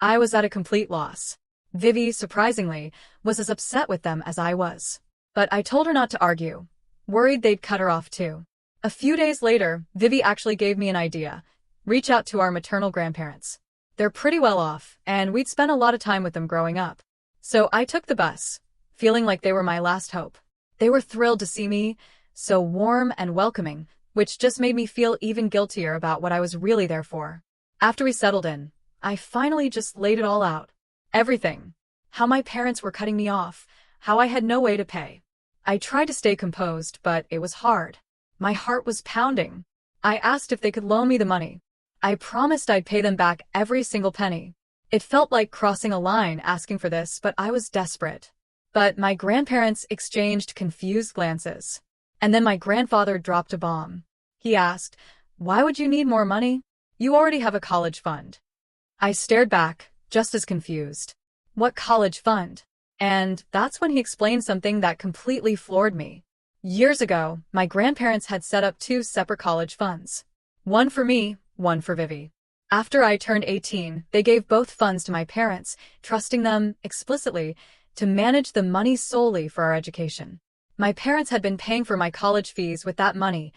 I was at a complete loss. Vivi, surprisingly, was as upset with them as I was. But I told her not to argue, worried they'd cut her off too. A few days later, Vivi actually gave me an idea. Reach out to our maternal grandparents. They're pretty well off, and we'd spent a lot of time with them growing up. So I took the bus, feeling like they were my last hope. They were thrilled to see me, so warm and welcoming, which just made me feel even guiltier about what I was really there for. After we settled in, I finally just laid it all out. Everything. How my parents were cutting me off, how I had no way to pay. I tried to stay composed, but it was hard. My heart was pounding. I asked if they could loan me the money. I promised I'd pay them back every single penny. It felt like crossing a line asking for this, but I was desperate. But my grandparents exchanged confused glances. And then my grandfather dropped a bomb. He asked, "Why would you need more money? You already have a college fund." I stared back, just as confused. What college fund? And that's when he explained something that completely floored me. Years ago, my grandparents had set up two separate college funds. One for me, one for Vivi. After I turned 18, they gave both funds to my parents, trusting them, explicitly, to manage the money solely for our education. My parents had been paying for my college fees with that money,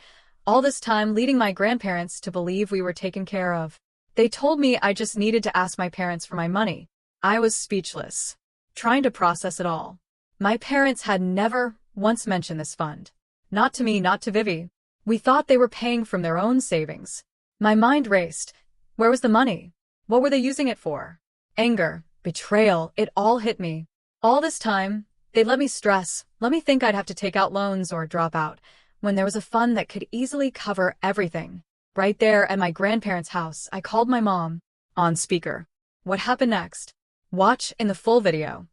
all this time leading my grandparents to believe we were taken care of. They told me I just needed to ask my parents for my money. I was speechless, trying to process it all. My parents had never once mentioned this fund. Not to me, not to Vivi. We thought they were paying from their own savings. My mind raced. Where was the money? What were they using it for? Anger, betrayal, it all hit me. All this time, they let me stress, let me think I'd have to take out loans or drop out, when there was a fund that could easily cover everything. Right there at my grandparents' house, I called my mom. On speaker. What happened next? Watch in the full video.